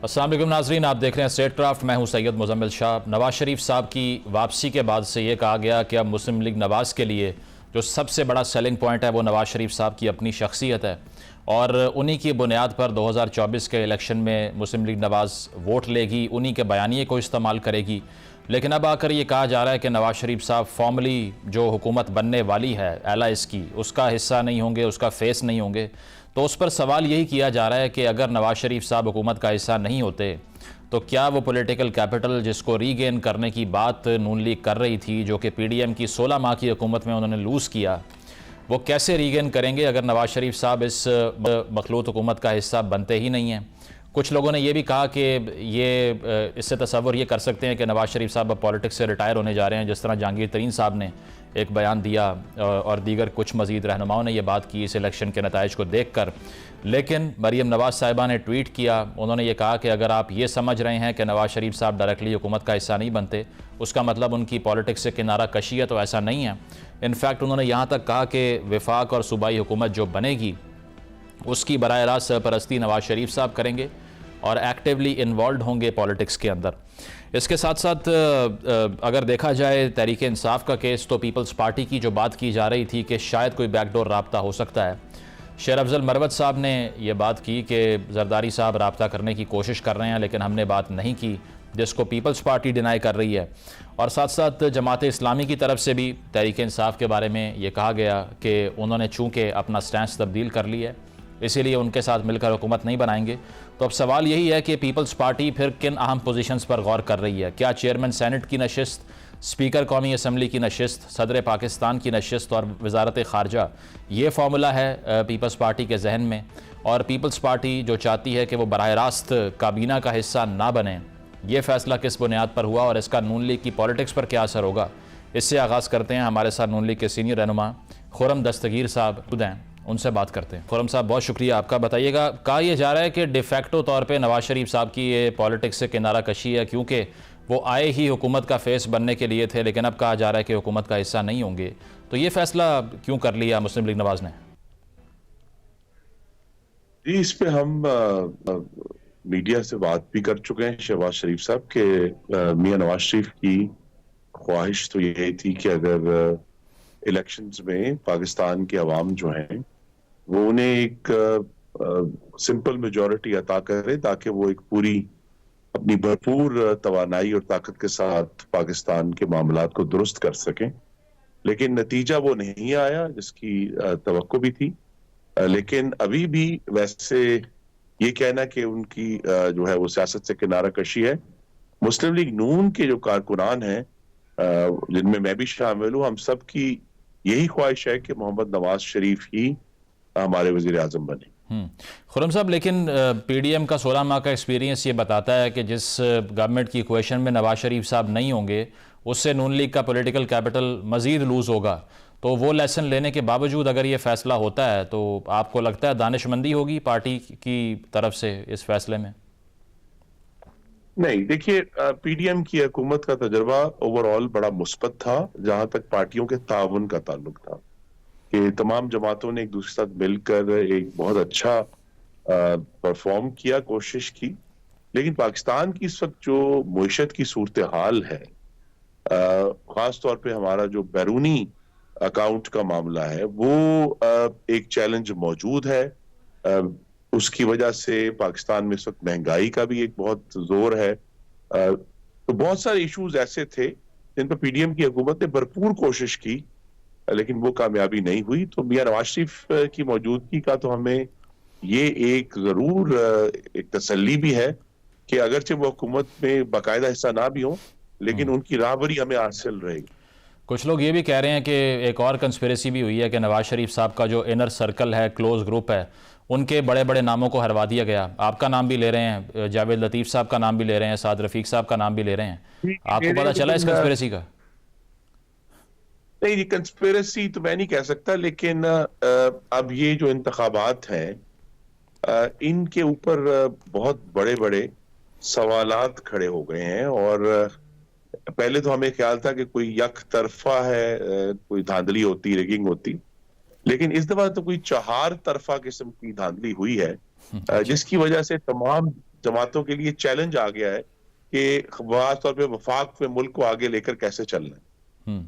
अस्सलाम वालेकुम नाजरीन, आप देख रहे हैं स्टेट क्राफ्ट। मैं हूं सैयद मुजम्मिल शाह। नवाज शरीफ साहब की वापसी के बाद से ये कहा गया कि अब मुस्लिम लीग नवाज़ के लिए जो सबसे बड़ा सेलिंग पॉइंट है वो नवाज शरीफ साहब की अपनी शख्सियत है और उन्हीं की बुनियाद पर 2024 के इलेक्शन में मुस्लिम लीग नवाज़ वोट लेगी, उन्हीं के बयानिए को इस्तेमाल करेगी। लेकिन अब आकर ये कहा जा रहा है कि नवाज शरीफ साहब फॉर्मली जो हुकूमत बनने वाली है एलाइस की, उसका हिस्सा नहीं होंगे, उसका फेस नहीं होंगे। तो उस पर सवाल यही किया जा रहा है कि अगर नवाज शरीफ साहब हुकूमत का हिस्सा नहीं होते तो क्या वो पॉलिटिकल कैपिटल जिसको रीगेन करने की बात नून लीग कर रही थी, जो कि पीडीएम की 16 माह की हुकूमत में उन्होंने लूज़ किया, वो कैसे रीगेन करेंगे अगर नवाज शरीफ साहब इस मखलूत हुकूमत का हिस्सा बनते ही नहीं हैं। कुछ लोगों ने यह भी कहा कि ये इससे तसव्वुर ये कर सकते हैं कि नवाज शरीफ साहब अब पॉलिटिक्स से रिटायर होने जा रहे हैं, जिस तरह जहांगीर तरीन साहब ने एक बयान दिया और दीगर कुछ मज़ीद रहनुमाओं ने यह बात की इस इलेक्शन के नताइज को देख कर। लेकिन मरीम नवाज़ साहिबा ने ट्वीट किया, उन्होंने ये कहा कि अगर आप ये समझ रहे हैं कि नवाज शरीफ साहब डायरेक्टली हुकूमत का हिस्सा नहीं बनते, उसका मतलब उनकी पॉलिटिक्स से किनारा कशी है, तो ऐसा नहीं है। इनफैक्ट उन्होंने यहाँ तक कहा कि वफाक और सूबाई हुकूमत जो बनेगी उसकी बराह रास्त सरपरस्ती नवाज शरीफ साहब करेंगे और एक्टिवली इन्वॉल्व होंगे पॉलिटिक्स के अंदर। इसके साथ साथ अगर देखा जाए तहरीक इंसाफ का केस, तो पीपल्स पार्टी की जो बात की जा रही थी कि शायद कोई बैकडोर राब्ता हो सकता है, शेर अफजल मरवत साहब ने यह बात की कि जरदारी साहब राब्ता करने की कोशिश कर रहे हैं लेकिन हमने बात नहीं की, जिसको पीपल्स पार्टी डिनाई कर रही है। और साथ साथ जमात इस्लामी की तरफ से भी तहरीक इंसाफ के बारे में ये कहा गया कि उन्होंने चूँकि अपना स्टैंस तब्दील कर लिया है इसीलिए उनके साथ मिलकर हुकूमत नहीं बनाएंगे। तो अब सवाल यही है कि पीपल्स पार्टी फिर किन अहम पोजीशंस पर गौर कर रही है। क्या चेयरमैन सेनेट की नशिस्त, स्पीकर कौमी असम्बली की नशिस्त, सदर पाकिस्तान की नशिस्त और वजारत ख़ारजा, ये फार्मूला है पीपल्स पार्टी के जहन में। और पीपल्स पार्टी जो चाहती है कि वो बराह रास्त काबीना का हिस्सा ना बने, ये फ़ैसला किस बुनियाद पर हुआ और इसका नून लीग की पॉलिटिक्स पर क्या असर होगा, इससे आगाज़ करते हैं। हमारे साथ नून लीग के सीनियर रहनुमा खुर्रम दस्तगीर साहब खुद हैं, उनसे बात करते हैं। खुर्रम साहब, बहुत शुक्रिया आपका। बताइएगा, कहा यह जा रहा है कि डिफेक्टो तौर पे नवाज शरीफ साहब की ये पॉलिटिक्स से किनारा कशी है क्योंकि वो आए ही हुकूमत का फेस बनने के लिए थे, लेकिन अब कहा जा रहा है कि हुकूमत का हिस्सा नहीं होंगे। तो ये फैसला क्यों कर लिया मुस्लिम लीग नवाज ने? जी, इस पे हम मीडिया से बात भी कर चुके हैं शहबाज शरीफ साहब के मियां नवाज शरीफ की ख्वाहिश तो यही थी कि अगर इलेक्शंस में पाकिस्तान के अवाम जो हैं वो उन्हें एक सिंपल मेजॉरिटी अता करे ताकि वो एक पूरी अपनी भरपूर तवानाई और ताकत के साथ पाकिस्तान के मामलात को दुरुस्त कर सकें। लेकिन नतीजा वो नहीं आया जिसकी तवक्को भी थी। लेकिन अभी भी वैसे ये कहना कि उनकी जो है वो सियासत से किनारा कशी है, मुस्लिम लीग नून के जो कारकुनान हैं जिनमें मैं भी शामिल हूँ, हम सब की यही ख्वाहिश है कि मोहम्मद नवाज शरीफ ही हमारे वजीर आजम बने। खुर्रम साहब, लेकिन पीडीएम का 16 माह का एक्सपीरियंस ये बताता है कि जिस गवर्नमेंट की इक्वेशन में नवाज शरीफ साहब नहीं होंगे उससे नून लीग का पॉलिटिकल कैपिटल मजीद लूज होगा। तो वो लेसन लेने के बावजूद अगर ये फैसला होता है तो आपको लगता है दानिशमंदी होगी पार्टी की तरफ से इस फैसले में? नहीं, देखिए, पीडीएम की हुकूमत का तजर्बा ओवरऑल बड़ा मुस्बत था जहां तक पार्टियों के ताउन का ताल्लुक था कि तमाम जमातों ने एक दूसरे के साथ मिलकर एक बहुत अच्छा परफॉर्म किया, कोशिश की। लेकिन पाकिस्तान की इस वक्त जो मईशत की सूरत हाल है, खास तौर पे हमारा जो बैरूनी अकाउंट का मामला है, वो एक चैलेंज मौजूद है। उसकी वजह से पाकिस्तान में इस वक्त महंगाई का भी एक बहुत जोर है। तो बहुत सारे इश्यूज ऐसे थे जिन पर पीडीएम की हुकूमत ने भरपूर कोशिश की लेकिन वो कामयाबी नहीं हुई। तो मियां नवाज शरीफ की मौजूदगी का तो हमें ये एक जरूर एक तसल्ली भी है कि अगरचे वो हुकूमत में बाकायदा हिस्सा ना भी हो लेकिन उनकी राहबरी हमें हासिल रहेगी। कुछ लोग ये भी कह रहे हैं कि एक और कंस्पिरेसी भी हुई है कि नवाज शरीफ साहब का जो इनर सर्कल है, क्लोज ग्रुप है, उनके बड़े बड़े नामों को हरवा दिया गया। आपका नाम भी ले रहे हैं, जावेद लतीफ़ साहब का नाम भी ले रहे हैं, साद रफीक साहब का नाम भी ले रहे हैं। आपको पता चला इस कंस्पिरेसी का? नहीं, कंस्पिरेसी तो मैं नहीं कह सकता, लेकिन अब ये जो इंतखाबात हैं इनके ऊपर बहुत बड़े बड़े सवालात खड़े हो गए हैं। और पहले तो हमें ख्याल था कि कोई यक तरफा है, कोई धांधली होती, रिगिंग होती, लेकिन इस दफा तो कोई 4 तरफा किस्म की धांधली हुई है जिसकी वजह से तमाम जमातों के लिए चैलेंज आ गया है कि खासतौर पे वफाक में मुल्क को आगे लेकर कैसे चलना है।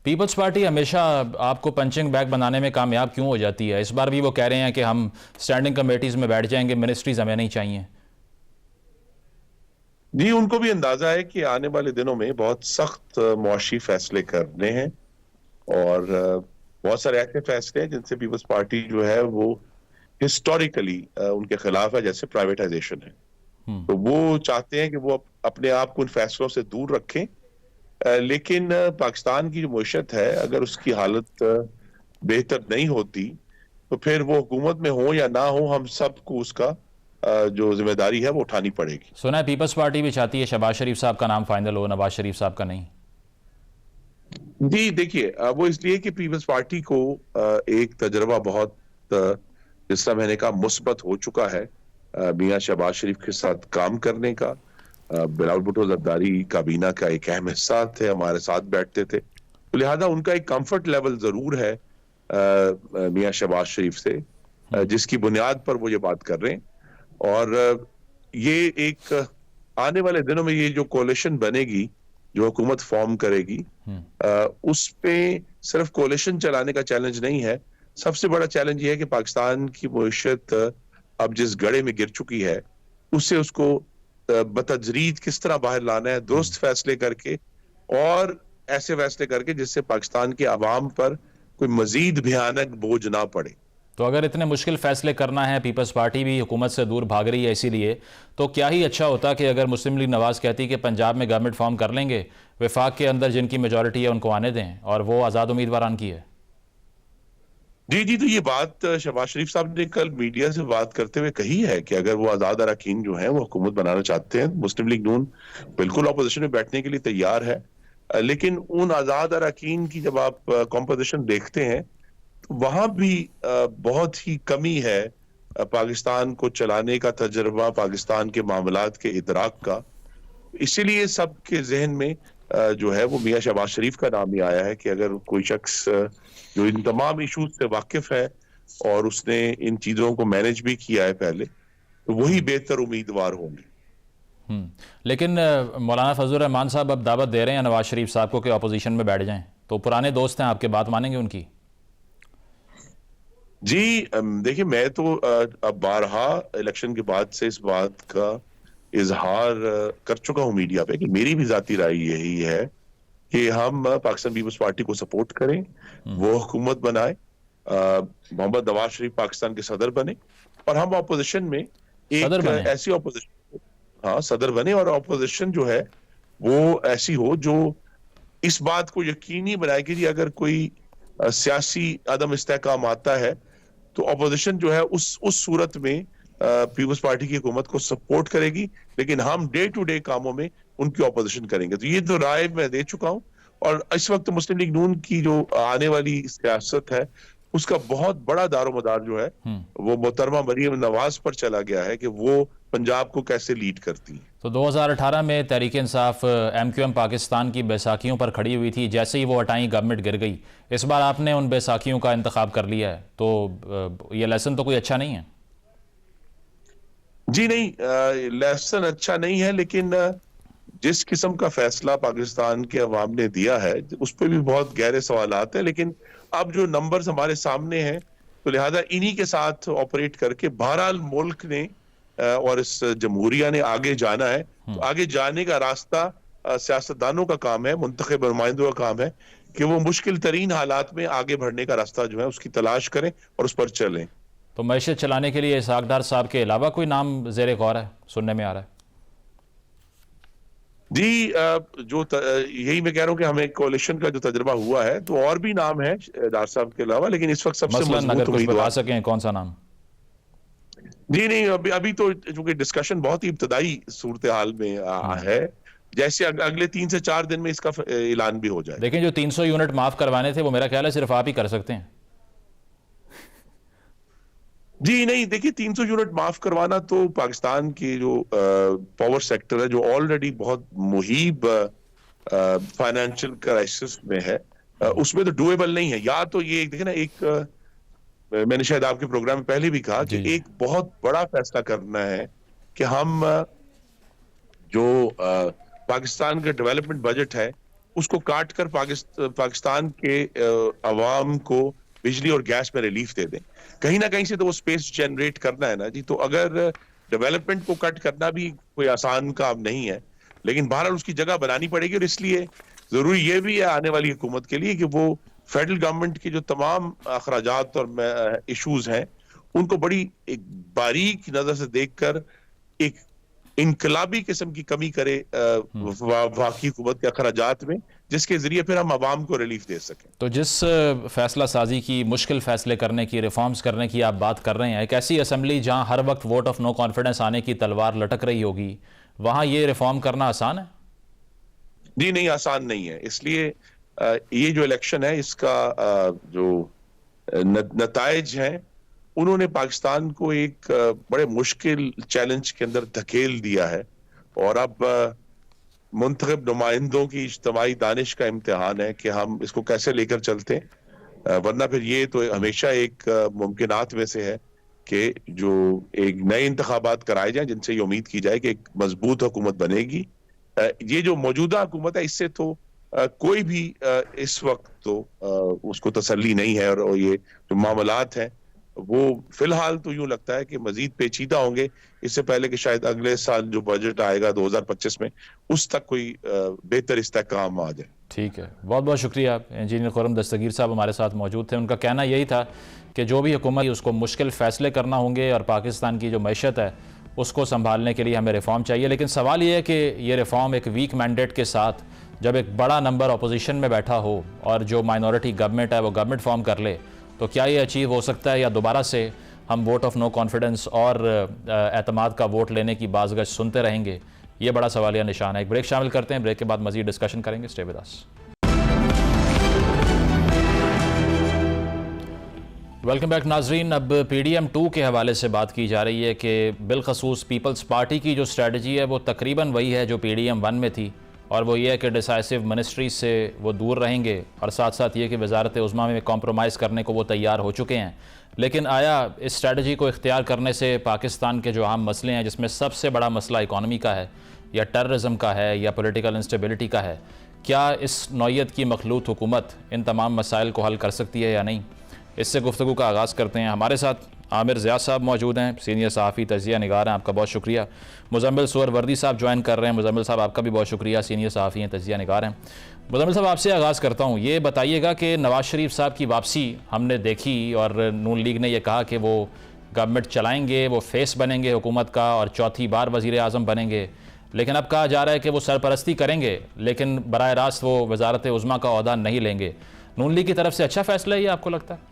पीपल्स पार्टी हमेशा आपको पंचिंग बैग बनाने में कामयाब क्यों हो जाती है? इस बार भी वो कह रहे हैं कि हम स्टैंडिंग कमेटीज में बैठ जाएंगे, मिनिस्ट्रीज हमें नहीं चाहिए। जी, उनको भी अंदाजा है कि आने वाले दिनों में बहुत सख्त मुआशी फैसले करने हैं और बहुत सारे ऐसे फैसले हैं जिनसे पीपल्स पार्टी जो है वो हिस्टोरिकली उनके खिलाफ है, जैसे प्राइवेटाइजेशन है। तो वो चाहते हैं कि वो अपने आप को उन फैसलों से दूर रखें, लेकिन पाकिस्तान की जो मईशत है, अगर उसकी हालत बेहतर नहीं होती तो फिर वो हुकूमत में हो या ना हो, हम सबको उसका जो जिम्मेदारी है वो उठानी पड़ेगी। सुना है पीपल्स पार्टी भी चाहती है शहबाज शरीफ साहब का नाम फाइनल हो, नवाज शरीफ साहब का नहीं। जी देखिए, वो इसलिए कि पीपल्स पार्टी को एक तजर्बा बहुत जिस तरह मैंने कहा मुस्बत हो चुका है मियां शहबाज शरीफ के साथ काम करने का। बिलावल भुट्टो जरदारी काबीना का एक अहम हिस्सा थे, हमारे साथ बैठते थे, तो लिहाजा उनका एक कंफर्ट लेवल जरूर है मियां शहबाज शरीफ से, जिसकी बुनियाद पर वो ये बात कर रहे हैं। और ये एक आने वाले दिनों में ये जो कोalition बनेगी, जो हुकूमत फॉर्म करेगी, उस पे सिर्फ कोalition चलाने का चैलेंज नहीं है। सबसे बड़ा चैलेंज ये है कि पाकिस्तान की मईशत अब जिस गड़े में गिर चुकी है, उससे उसको बतदरीज किस तरह बाहर लाना है, दुरुस्त फैसले करके और ऐसे फैसले करके जिससे पाकिस्तान के अवाम पर कोई मजीद भयानक बोझ ना पड़े। तो अगर इतने मुश्किल फैसले करना है, पीपल्स पार्टी भी हुकूमत से दूर भाग रही है इसीलिए, तो क्या ही अच्छा होता कि अगर मुस्लिम लीग नवाज कहती कि पंजाब में गवर्नमेंट फॉर्म कर लेंगे, वफाक के अंदर जिनकी मेजॉरिटी है उनको आने दें, और वो आज़ाद उम्मीदवार की है। जी, तो ये बात शहबाज शरीफ साहब ने कल मीडिया से बात करते हुए कही है कि अगर वो आजाद अरकान जो हैं वो हुकूमत बनाना चाहते हैं, मुस्लिम लीग नून बिल्कुल अपोजिशन में बैठने के लिए तैयार है। लेकिन उन आजाद अरकान की जब आप कॉम्पोजिशन देखते हैं तो वहां भी बहुत ही कमी है पाकिस्तान को चलाने का तजर्बा, पाकिस्तान के मामलात के इदराक का। इसीलिए सबके जहन में जो है वो मियां शहबाज शरीफ का नाम ही आया है कि अगर कोई शख्स जो इन तमाम इशूज से वाकिफ है और उसने इन चीजों को मैनेज भी किया है पहले, तो वही बेहतर उम्मीदवार होंगे। लेकिन मौलाना फजल रहमान साहब अब दावत दे रहे हैं नवाज शरीफ साहब को कि अपोजिशन में बैठ जाएं, तो पुराने दोस्त हैं, आपके बात मानेंगे उनकी? जी देखिए, मैं तो अब बारहा इलेक्शन के बाद से इस बात का इजहार कर चुका हूं मीडिया पे कि मेरी भी जाती राय यही है कि हम पाकिस्तान पीपल्स पार्टी को सपोर्ट करें, वो हुकूमत बनाए, मोहम्मद नवाज शरीफ पाकिस्तान के सदर बने और हम ऑपोजिशन में एक ऐसी ऑपोजिशन, सदर बने और ऑपोजिशन जो है वो ऐसी हो जो इस बात को यकीनी बनाए कि अगर कोई सियासी अदम इस्तेहकाम आता है तो ऑपोजिशन जो है उस सूरत में पीपल्स पार्टी की हुकूमत को सपोर्ट करेगी, लेकिन हम डे टू डे कामों में उनकी ऑपोजिशन करेंगे। तो ये तो राय मैं दे चुका हूं और इस वक्त मुस्लिम लीग नून की जो आने वाली सियासत है उसका बहुत बड़ा दारोमदार जो है वो मोहतरमा मरीम नवाज पर चला गया है कि वो पंजाब को कैसे लीड करती है। तो 2018 में तहरीक इंसाफ MQM पाकिस्तान की बैसाखियों पर खड़ी हुई थी, जैसे ही वो हटाई गवर्नमेंट गिर गई। इस बार आपने उन बैसाखियों का इंतखाब कर लिया है, तो ये लेसन तो कोई अच्छा नहीं है? जी नहीं, लेसन अच्छा नहीं है, लेकिन जिस किस्म का फैसला पाकिस्तान के अवाम ने दिया है उस पर भी बहुत गहरे सवाल आते हैं। लेकिन अब जो नंबर्स हमारे सामने हैं तो लिहाजा इन्हीं के साथ ऑपरेट करके बहरहाल मुल्क ने और इस जमहूरिया ने आगे जाना है। तो आगे जाने का रास्ता सियासतदानों का काम है, मुंतखब नुमाइंदों का काम है कि वो मुश्किल तरीन हालात में आगे बढ़ने का रास्ता जो है उसकी तलाश करें और उस पर चलें। तो मैशत चलाने के लिए इसहाक डार साहब के अलावा कोई नाम ज़ेरे गौर है, सुनने में आ रहा है? जी यही मैं कह रहा हूँ कि हमें कोalition का जो तजर्बा हुआ है तो और भी नाम है डार साहब के अलावा, लेकिन इस वक्त सबसे मजबूत उम्मीदवार बता सकें कौन सा नाम? जी नहीं, अभी तो चूंकि डिस्कशन बहुत ही इब्तदाई सूरत हाल में है, जैसे अगले 3 से 4 दिन में इसका ऐलान भी हो जाए। लेकिन जो 300 यूनिट माफ करवाने थे वो मेरा ख्याल है सिर्फ आप ही कर सकते हैं। जी नहीं, देखिए 300 यूनिट माफ करवाना तो पाकिस्तान की जो पावर सेक्टर है जो ऑलरेडी बहुत मुहीब फाइनेंशियल क्राइसिस में है, उसमें तो डूएबल नहीं है। या तो ये देखिए ना, मैंने शायद आपके प्रोग्राम में पहले भी कहा कि एक बहुत बड़ा फैसला करना है कि हम जो पाकिस्तान का डेवलपमेंट बजट है उसको काट कर पाकिस्तान के अवाम को बिजली और गैस में रिलीफ दे दें। कहीं ना कहीं से तो वो स्पेस जनरेट करना है ना जी। तो अगर डेवलपमेंट को कट करना भी कोई आसान काम नहीं है, लेकिन बहरहाल उसकी जगह बनानी पड़ेगी। और इसलिए जरूरी ये भी है आने वाली हुकूमत के लिए कि वो फेडरल गवर्नमेंट के जो तमाम अखराजात और इश्यूज हैं उनको बड़ी एक बारीक नजर से देखकर एक इनकलाबी किस्म की कमी करे वाकई हुकूमत के अखराजात में, जिसके जरिए फिर हम आवाम को रिलीफ दे सकें। तो जिस फैसला साजी की, मुश्किल फैसले करने की, रिफॉर्म्स करने की आप बात कर रहे हैं, एक ऐसी असम्बली जहां हर वक्त वोट ऑफ नो कॉन्फिडेंस आने की तलवार लटक रही होगी, वहां ये रिफॉर्म करना आसान है? जी नहीं, आसान नहीं है। इसलिए ये जो इलेक्शन है इसका जो नताइज हैं उन्होंने पाकिस्तान को एक बड़े मुश्किल चैलेंज के अंदर धकेल दिया है। और अब मुंतखब नुमाइंदों की इज्तिमाई दानिश का इम्तिहान है कि हम इसको कैसे लेकर चलते हैं। वरना फिर ये तो हमेशा एक मुमकिनात में से है कि जो एक नए इंतखाबात कराए जाएं जिनसे ये उम्मीद की जाए कि एक मजबूत हुकूमत बनेगी। ये जो मौजूदा हुकूमत है इससे तो कोई भी इस वक्त तो उसको तसल्ली नहीं है। और ये जो मामलात हैं वो फिलहाल तो यूं लगता है कि मजीद पेचीदा होंगे, इससे पहले कि शायद अगले साल जो बजट आएगा 2025 में उस तक कोई बेहतर इस्तेहकाम आ जाए। ठीक है, बहुत बहुत शुक्रिया। इंजीनियर खुर्रम दस्तगीर साहब हमारे साथ मौजूद थे। उनका कहना यही था कि जो भी हुकूमत उसको मुश्किल फ़ैसले करना होंगे और पाकिस्तान की जो मैशत है उसको संभालने के लिए हमें रिफ़ॉर्म चाहिए। लेकिन सवाल ये है कि ये रिफ़ॉर्म एक वीक मैंडेट के साथ जब एक बड़ा नंबर अपोजिशन में बैठा हो और जो माइनॉरिटी गवर्नमेंट है वो गवर्नमेंट फॉर्म कर ले, तो क्या ये अचीव हो सकता है या दोबारा से हम वोट ऑफ नो कॉन्फिडेंस और एतमाद का वोट लेने की बाज़गश सुनते रहेंगे? ये बड़ा सवालिया निशान है। एक ब्रेक शामिल करते हैं, ब्रेक के बाद मज़ीद डिस्कशन करेंगे। Stay with us. Welcome back नाजरीन। अब PDM 2 के हवाले से बात की जा रही है कि बिलखसूस पीपल्स पार्टी की जो स्ट्रेटजी है वो तकरीबन वही है जो PDM 1 में थी, और वो ये है कि डिसाइसिव मिनिस्ट्री से वो दूर रहेंगे और साथ साथ ये कि वजारत उज़्मा में कॉम्प्रोमाइज़ करने को वो तैयार हो चुके हैं। लेकिन आया इस स्ट्रेटजी को इख्तियार करने से पाकिस्तान के जो आम मसले हैं, जिसमें सबसे बड़ा मसला इकॉनमी का है या टेररिज्म का है या पॉलिटिकल इंस्टेबिलिटी का है, क्या इस नौयत की मखलूत हुकूमत इन तमाम मसाइल को हल कर सकती है या नहीं? इससे गुफ्तगू का आगाज़ करते हैं। हमारे साथ आमिर ज़िया साहब मौजूद हैं, सीनियर सहाफ़ी तजिया निगार हैं, आपका बहुत शुक्रिया। मुज़म्मिल सुहरवर्दी साहब ज्वाइन कर रहे हैं। मुज़म्मिल साहब आपका भी बहुत शुक्रिया, सीनियर सहाफ़ी हैं, तजिया निगार हैं। मुज़म्मिल साहब आपसे आगाज़ करता हूँ, ये बताइएगा कि नवाज़ शरीफ साहब की वापसी हमने देखी और नून लीग ने यह कहा कि वो गवर्नमेंट चलाएँगे, वो फेस बनेंगे हुकूमत का और चौथी बार वज़ीर आज़म बनेंगे। लेकिन अब कहा जा रहा है कि वो सरपरस्ती करेंगे लेकिन बराह रास्त वो वजारत उज़्मा का ओहदा नहीं लेंगे। नून लीग की तरफ से अच्छा फ़ैसला है ये, आपको लगता है?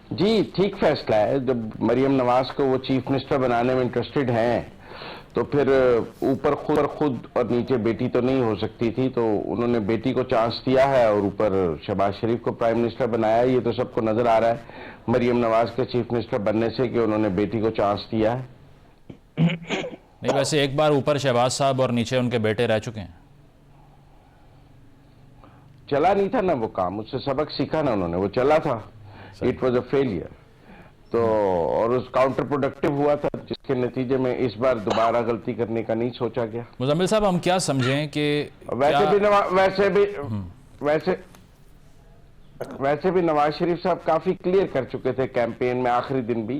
जी, ठीक फैसला है। जब मरियम नवाज को वो चीफ मिनिस्टर बनाने में इंटरेस्टेड हैं तो फिर ऊपर खुद और नीचे बेटी तो नहीं हो सकती थी, तो उन्होंने बेटी को चांस दिया है और ऊपर शहबाज शरीफ को प्राइम मिनिस्टर बनाया है। ये तो सबको नजर आ रहा है मरियम नवाज के चीफ मिनिस्टर बनने से कि उन्होंने बेटी को चांस दिया है। नहीं, वैसे एक बार ऊपर शहबाज साहब और नीचे उनके बेटे रह चुके हैं। चला नहीं था ना वो काम, उससे सबक सीखा ना उन्होंने, वो चला था, इट वॉज अ फेलियर। तो और उस काउंटर प्रोडक्टिव हुआ था, जिसके नतीजे में इस बार दोबारा गलती करने का नहीं सोचा गया। मुज़म्मिल साहब, हम क्या समझें कि वैसे भी नवाज शरीफ साहब काफी क्लियर कर चुके थे कैंपेन में आखिरी दिन भी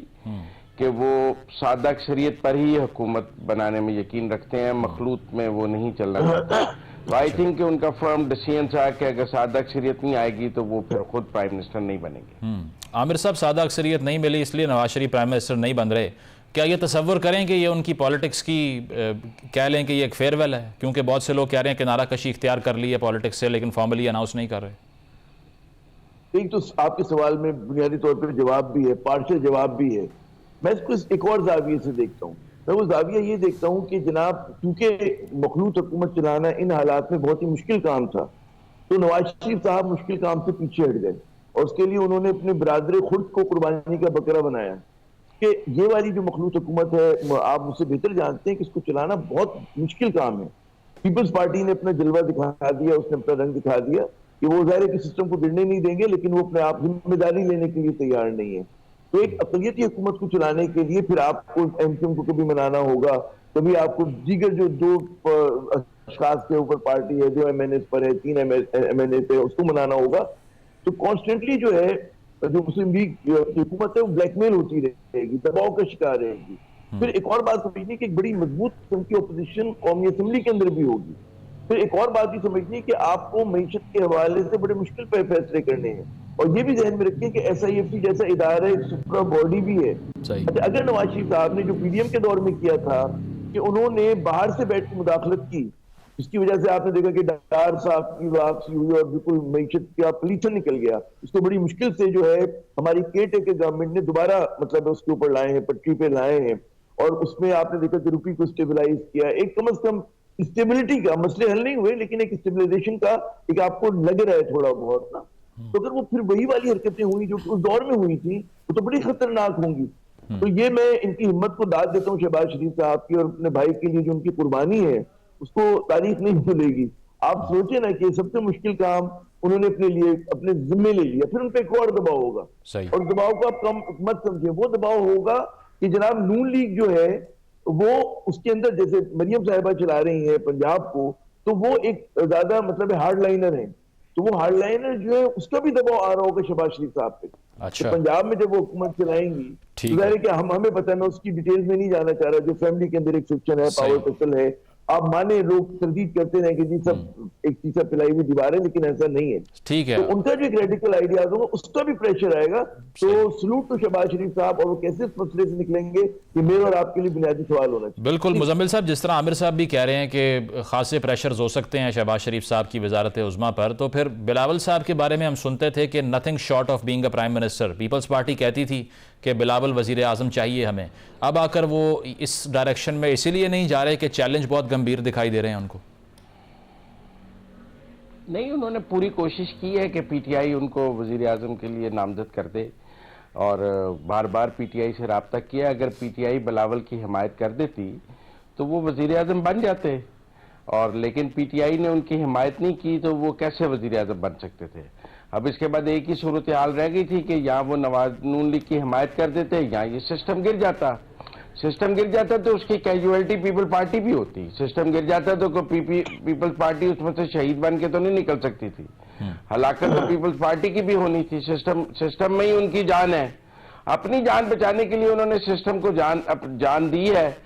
कि वो सादा अक्सरियत पर ही हुकूमत बनाने में यकीन रखते हैं, मखलूत में वो नहीं चलना चाहते। आई थिंक कि उनका फर्म डिसीजन था कि अगर सादा अक्सरियत नहीं आएगी तो वो फिर खुद प्राइम मिनिस्टर नहीं बनेंगे। आमिर साहब, सादा अक्सरियत नहीं मिली इसलिए नवाज शरीफ प्राइम मिनिस्टर नहीं बन रहे। क्या ये तसव्वुर करें कि ये उनकी पॉलिटिक्स की कह लें कि ये एक फेयरवेल है? क्योंकि बहुत से लोग कह रहे हैं कि नाराकशी इख्तियार कर ली है पॉलिटिक्स से, लेकिन फॉर्मली अनाउंस नहीं कर रहे। एक तो आपके सवाल में बुनियादी तौर पर जवाब भी है, पार्शियल जवाब भी है। मैं इसको एक और जाविये से देखता हूँ। मैं वो जाविया ये देखता हूँ कि जनाब, क्योंकि मखलूत हुकूमत चलाना इन हालात में बहुत ही मुश्किल काम था, तो नवाज शरीफ साहब मुश्किल काम से पीछे हट गए और उसके लिए उन्होंने अपने बरादर खुद को कुर्बानी का बकरा बनाया कि ये वाली जो मखलूत हुकूमत है, आप मुझसे बेहतर जानते हैं कि इसको चलाना बहुत मुश्किल काम है। पीपल्स पार्टी ने अपना जलवा दिखा दिया, उसने अपना रंग दिखा दिया कि वो ज़ाहिर है कि सिस्टम को गिरने नहीं देंगे, लेकिन वो अपने आप जिम्मेदारी लेने के लिए तैयार नहीं है। तो एक अक़लियती हुकूमत को चलाने के लिए फिर आपको एमक्यूएम को कभी मनाना होगा, कभी आपको दीगर जो दो अशखास के ऊपर पार्टी है, 2 MNAs पर है, 3 MNAs है, उसको मनाना होगा। तो कॉन्स्टेंटली जो है जो मुस्लिम लीग की हुकूमत है वो ब्लैकमेल होती रहेगी, दबाव का शिकार रहेगी। फिर एक और बात समझनी कि एक बड़ी मजबूत किस्म की ओपोजिशन कौमी असम्बली के अंदर भी होगी। फिर एक और बात भी समझनी कि आपको मईशत के हवाले से बड़े मुश्किल पे फैसले करने हैं, और ये भी ध्यान में रखिए कि SIFC जैसा इदारा एक सुप्रा बॉडी भी है। अच्छा, अगर नवाज शरीफ साहब ने जो PDM के दौर में किया था कि उन्होंने बाहर से बैठ के मुदाखलत की, इसकी वजह से आपने देखा कि डार साहब की वापसी हुई और बिल्कुल मईशत का पलीथन निकल गया। इसको बड़ी मुश्किल से जो है हमारी केयरटेकर गवर्नमेंट ने दोबारा मतलब उसके ऊपर लाए हैं, पटरी पे लाए हैं, और उसमें आपने देखा कि रुपये को स्टेबलाइज किया। एक कम से कम स्टेबिलिटी का, मसले हल नहीं हुए लेकिन एक स्टेबलाइजेशन का एक आपको लग रहा है थोड़ा बहुत ना। तो अगर वो फिर वही वाली हरकतें हुई जो उस दौर में हुई थी, वो तो बड़ी खतरनाक होंगी। तो ये मैं इनकी हिम्मत को दाद देता हूँ शहबाज शरीफ साहब की, और अपने भाई के लिए जो उनकी कुर्बानी है उसको तारीफ नहीं भूलेगी। आप सोचे ना कि सबसे मुश्किल काम उन्होंने अपने लिए अपने जिम्मे ले लिया, फिर उन पर एक और दबाव होगा, और दबाव को आप कम मत समझिए। वो दबाव होगा कि जनाब नून लीग जो है वो उसके अंदर, जैसे मरियम साहिबा चला रही है पंजाब को, तो वो एक ज्यादा मतलब हार्ड लाइनर है, तो वो हार्ड लाइनर जो है उसका भी दबाव आ रहा होगा शहबाज शरीफ साहब पे। अच्छा। तो पंजाब में जब वो हुकूमत चलाएंगी, तो है कि हमें पता है, मैं उसकी डिटेल्स में नहीं जाना चाह रहा, जो फैमिली के अंदर एक फ्रिक्शन है, पावर कसल है, आप माने लोग तरदीद करते हैं कि जी सब एक चीज़ पिलाई हुई दीवार है, लेकिन ऐसा नहीं है। ठीक है, तो उनका जो एक रेडिकल आइडिया होगा उसका भी प्रेशर आएगा। तो सलूट टू शहबाज शरीफ साहब, और वो कैसे इस मसले से निकलेंगे ये मेरे और आपके लिए बुनियादी सवाल होना चाहिए। बिल्कुल मुजम्मिल साहब, जिस तरह आमिर साहब भी कह रहे हैं कि खासे प्रेशर्स हो सकते हैं शहबाज शरीफ साहब की वजारत उज़्मा पर, तो फिर बिलावल साहब के बारे में हम सुनते थे कि nothing short of being a prime minister. People's party कहती थी कि बिलावल वजीर आज़म चाहिए हमें। अब आकर वो इस डायरेक्शन में इसीलिए नहीं जा रहे कि चैलेंज बहुत गंभीर दिखाई दे रहे हैं उनको? नहीं, उन्होंने पूरी कोशिश की है कि PTI उनको वजीर आज़म के लिए नामजद कर दे, और बार बार PTI से रब्ता किया। अगर PTI बिलावल की हिमायत कर देती तो वो वजीर आज़म बन जाते, और लेकिन PTI ने उनकी हिमायत नहीं की, तो वो कैसे वजीर आज़म बन सकते थे। अब इसके बाद एक ही सूरत हाल रह गई थी कि या वो नवाज नून लीग की हिमायत कर देते, या ये सिस्टम गिर जाता। सिस्टम गिर जाता तो उसकी कैजुअलिटी पीपल पार्टी भी होती। सिस्टम गिर जाता तो पीपल्स पार्टी उसमें से शहीद बन के तो नहीं निकल सकती थी, हलाकत तो पीपल्स पार्टी की भी होनी थी। सिस्टम में ही उनकी जान है। अपनी जान बचाने के लिए उन्होंने सिस्टम को जान दी है।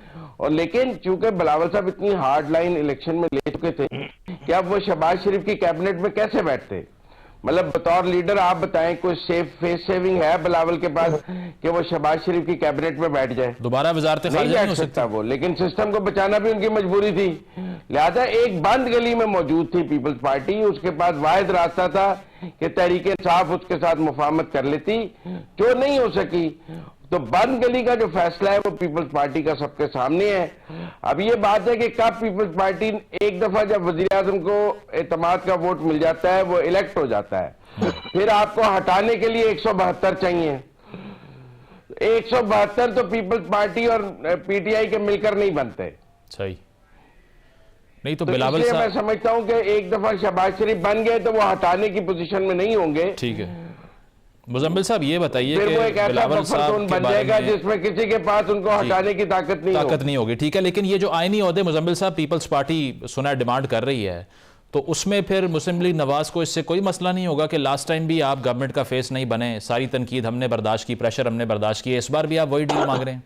और लेकिन चूंकि बिलावल साहब इतनी हार्ड लाइन इलेक्शन में ले चुके थे कि अब वो शहबाज शरीफ की कैबिनेट में कैसे बैठते। मतलब बतौर लीडर आप बताएं, कोई फेस सेविंग है बिलावल के पास कि वो शहबाज शरीफ की कैबिनेट में बैठ जाए? दोबारा वजारत नहीं बैठ सकता वो, लेकिन सिस्टम को बचाना भी उनकी मजबूरी थी। लिहाजा एक बंद गली में मौजूद थी पीपल्स पार्टी। उसके पास वाहिद रास्ता था कि तहरीक इंसाफ उसके साथ मुफाहमत कर लेती, जो नहीं हो सकी। तो बंद गली का जो फैसला है वो पीपल्स पार्टी का सबके सामने है। अब ये बात है कि कब पीपल्स पार्टी एक दफा जब वजीर आजम को एतमाद का वोट मिल जाता है, वो इलेक्ट हो जाता है, फिर आपको हटाने के लिए 172 चाहिए। 172 तो पीपल्स पार्टी और PTI के मिलकर नहीं बनते। सही नहीं तो, बिलावल साहब, मैं समझता हूं कि एक दफा शहबाज शरीफ बन गए तो वो हटाने की पोजीशन में नहीं होंगे। ठीक है मुजम्मिल साहब, ये बताइए कि वो एक बिलावल साहब बन जाएगा जिसमें किसी के पास उनको हटाने की ताकत नहीं होगी। ठीक है, लेकिन ये जो आईनी ओहदे मुजम्मिल साहब पीपल्स पार्टी सुना डिमांड कर रही है, तो उसमें फिर मुस्लिम लीग नवाज को इससे कोई मसला नहीं होगा कि लास्ट टाइम भी आप गवर्नमेंट का फेस नहीं बने, सारी तनकीद हमने बर्दाश्त की, प्रेशर हमने बर्दाश्त किया, इस बार भी आप वही डील मांग रहे हैं?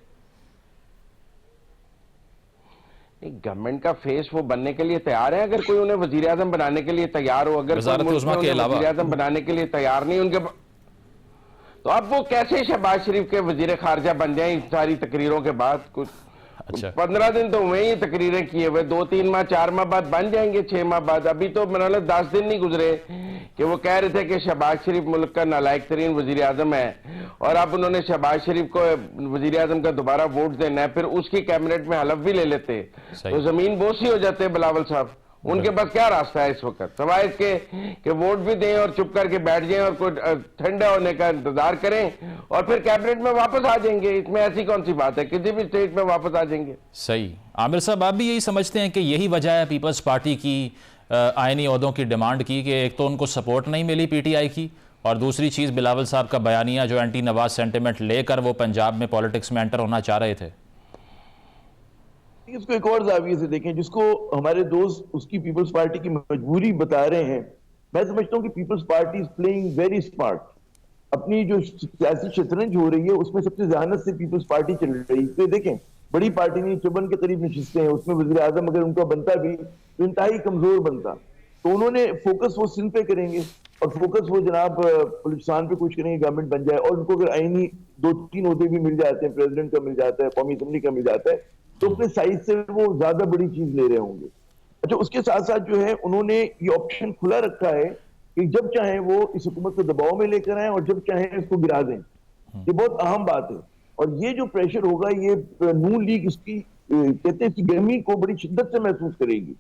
गवर्नमेंट का फेस वो बनने के लिए तैयार है अगर कोई उन्हें वजीर आजम बनाने के लिए तैयार हो। अगर वजीर आजम बनाने के लिए तैयार नहीं उनके, तो अब वो कैसे शहबाज शरीफ के वजीर खारजा बन जाए इन सारी तकरीरों के बाद? कुछ 15 दिन तो हुए ही तकरीरें किए हुए, 2-3 माह 4 माह बाद बन जाएंगे, 6 माह बाद। अभी तो मतलब 10 दिन नहीं गुजरे कि वो कह रहे थे कि शहबाज शरीफ मुल्क का नालायक तरीन वजीर आजम है, और अब उन्होंने शहबाज शरीफ को वजीर आजम का दोबारा वोट देना है, फिर उसकी कैबिनेट में हलफ भी ले लेते तो जमीन बोसी हो जाते बिलावल साहब। उनके पास क्या रास्ता है इस वक्त, सवाए इसके कि वोट भी दें और चुप करके बैठ जाएं और कोई ठंडा होने का इंतजार करें और फिर कैबिनेट में वापस आ जाएंगे। इसमें ऐसी कौन सी बात है, किसी भी स्टेट में वापस आ जाएंगे। सही। आमिर साहब, आप भी यही समझते हैं कि यही वजह है पीपल्स पार्टी की आईनी ओहदों की डिमांड की, कि एक तो उनको सपोर्ट नहीं मिली PTI की, और दूसरी चीज़ बिलावल साहब का बयानिया जो एंटी नवाज सेंटिमेंट लेकर वो पंजाब में पॉलिटिक्स में एंटर होना चाह रहे थे। इसको एक और जाविये से देखें, जिसको हमारे दोस्त उसकी पीपल्स पार्टी की मजबूरी बता रहे हैं, मैं समझता हूं कि people's party is playing very smart. अपनी जो सियासी शतरंज हो रही है उसमें सबसे जहानत से पीपल्स पार्टी चल रही है। तो देखें, बड़ी पार्टी नहीं, 54 के करीब नशिस्तें हैं, उसमें वज़ीर आज़म अगर उनका बनता भी तो इंतहाई कमजोर बनता। तो उन्होंने फोकस वो सिंध पे करेंगे और फोकस वो जनाब बलूचिस्तान पे कुछ करेंगे, गवर्नमेंट बन जाए और उनको अगर आईनी 2-3 ओहदे भी मिल जाते हैं, प्रेसिडेंट का मिल जाता है, कौमी असम्बली का मिल जाता है, तो अपने साइज से वो ज्यादा बड़ी चीज ले रहे होंगे। अच्छा, उसके साथ साथ जो है उन्होंने ये ऑप्शन खुला रखा है कि जब चाहे वो इस हुकूमत को दबाव में लेकर आए और जब चाहे इसको गिरा दें। ये बहुत अहम बात है। और ये जो प्रेशर होगा, ये नून लीग इसकी कहते हैं इसकी गर्मी को बड़ी शिद्दत से महसूस करेगी।